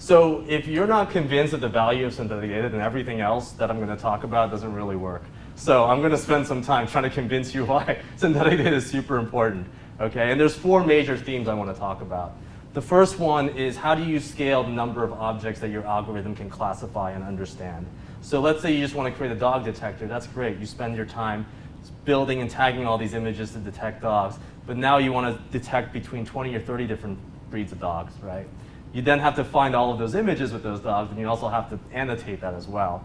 So if you're not convinced of the value of synthetic data, then everything else that I'm going to talk about doesn't really work. So I'm going to spend some time trying to convince you why synthetic data is super important. Okay, and there's 4 major themes I want to talk about. The first one is how do you scale the number of objects that your algorithm can classify and understand. So let's say you just want to create a dog detector. That's great. You spend your time building and tagging all these images to detect dogs. But now you want to detect between 20 or 30 different breeds of dogs, right? You then have to find all of those images with those dogs, and you also have to annotate that as well.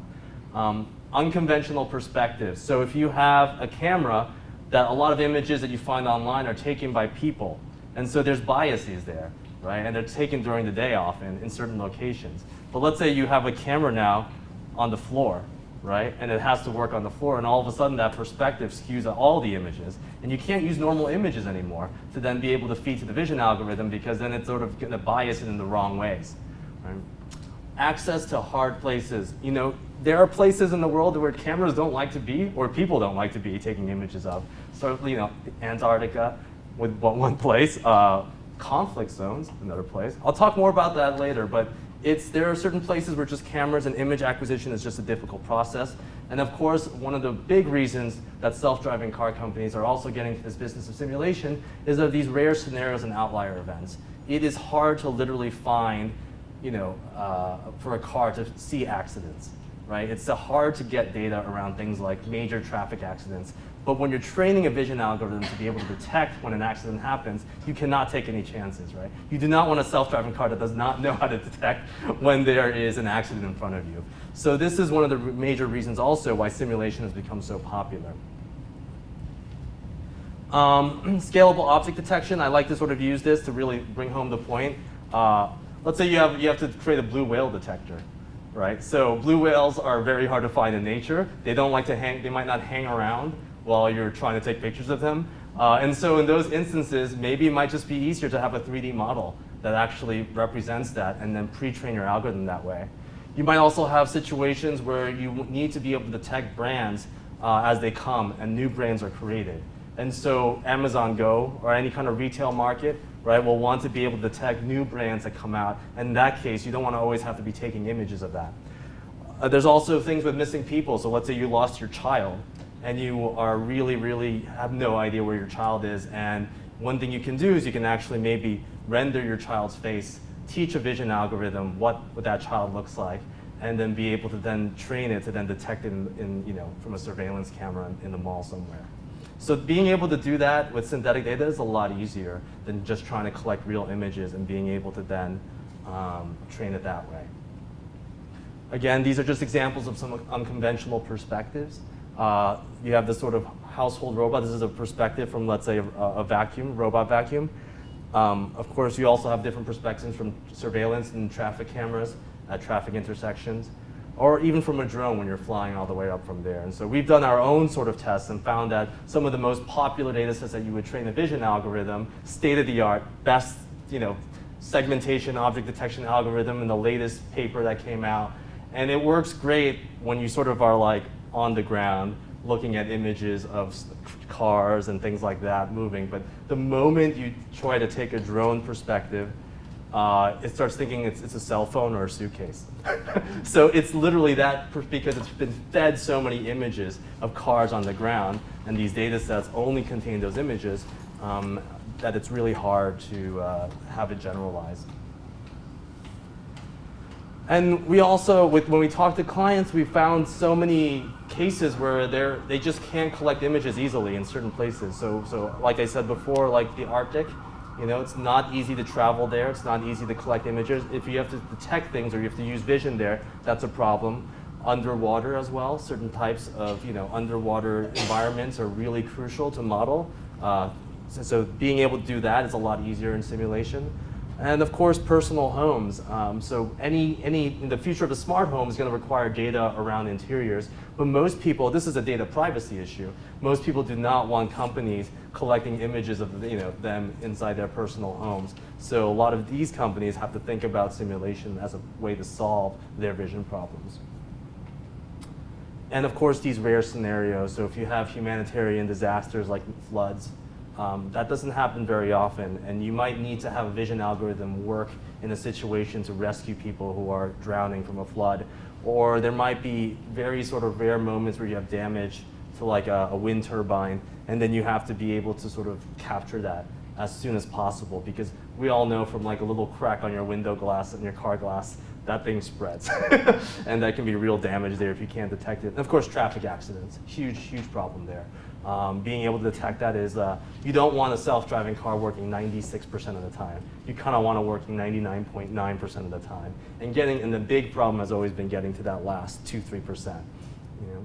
Unconventional perspectives. So if you have a camera, that a lot of images that you find online are taken by people. And so there's biases there, right? And they're taken during the day often in certain locations. But let's say you have a camera now on the floor, right? And it has to work on the floor, and all of a sudden that perspective skews all the images. And you can't use normal images anymore to then be able to feed to the vision algorithm, because then it's sort of going to bias it in the wrong ways, right? Access to hard places. You know, there are places in the world where cameras don't like to be, or people don't like to be taking images of. So, you know, Antarctica with one place, conflict zones, another place. I'll talk more about that later, but there are certain places where just cameras and image acquisition is just a difficult process. And of course, one of the big reasons that self-driving car companies are also getting into this business of simulation is of these rare scenarios and outlier events. It is hard to literally find, you know, for a car to see accidents, right? It's hard to get data around things like major traffic accidents. But when you're training a vision algorithm to be able to detect when an accident happens, you cannot take any chances, right? You do not want a self-driving car that does not know how to detect when there is an accident in front of you. So this is one of the major reasons also why simulation has become so popular. Scalable object detection. I like to sort of use this to really bring home the point. Let's say you have to create a blue whale detector, right? So blue whales are very hard to find in nature. They don't like to hang. They might not hang around while you're trying to take pictures of them. And so in those instances, maybe it might just be easier to have a 3D model that actually represents that and then pre-train your algorithm that way. You might also have situations where you need to be able to detect brands as they come and new brands are created. And so Amazon Go or any kind of retail market, right, will want to be able to detect new brands that come out. And in that case, you don't want to always have to be taking images of that. There's also things with missing people. So let's say you lost your child, and you are really have no idea where your child is. And one thing you can do is you can actually maybe render your child's face, teach a vision algorithm what that child looks like, and then be able to then train it to then detect it you know, from a surveillance camera in the mall somewhere. So being able to do that with synthetic data is a lot easier than just trying to collect real images and being able to then train it that way. Again, these are just examples of some unconventional perspectives. You have this sort of household robot. This is a perspective from, let's say, a vacuum, robot vacuum. Of course, you also have different perspectives from surveillance and traffic cameras at traffic intersections, or even from a drone when you're flying all the way up from there. And so we've done our own sort of tests and found that some of the most popular data sets that you would train a vision algorithm, state-of-the-art, best, you know, segmentation object detection algorithm in the latest paper that came out. And it works great when you sort of are like on the ground looking at images of cars and things like that moving. But the moment you try to take a drone perspective, it starts thinking it's a cell phone or a suitcase. So it's literally that, because it's been fed so many images of cars on the ground, and these data sets only contain those images, that it's really hard to have it generalized. And we also, when we talk to clients, we found so many cases where they just can't collect images easily in certain places. So like I said before, like the Arctic, you know, it's not easy to travel there. It's not easy to collect images. If you have to detect things or you have to use vision there, that's a problem. Underwater as well, certain types of, you know, underwater environments are really crucial to model. So being able to do that is a lot easier in simulation. And of course, personal homes. So in the future of a smart home is going to require data around interiors. But most people, this is a data privacy issue. Most people do not want companies collecting images of, you know, them inside their personal homes. So a lot of these companies have to think about simulation as a way to solve their vision problems. And of course, these rare scenarios. So if you have humanitarian disasters like floods, that doesn't happen very often, and you might need to have a vision algorithm work in a situation to rescue people who are drowning from a flood. Or there might be very sort of rare moments where you have damage to like a wind turbine, and then you have to be able to sort of capture that as soon as possible, because we all know from like a little crack on your window glass and your car glass, that thing spreads. And that can be real damage there if you can't detect it. And of course, traffic accidents, huge problem there. Being able to detect that is, you don't want a self-driving car working 96% of the time. You kind of want it working 99.9% of the time. And the big problem has always been getting to that last 2-3%. You know?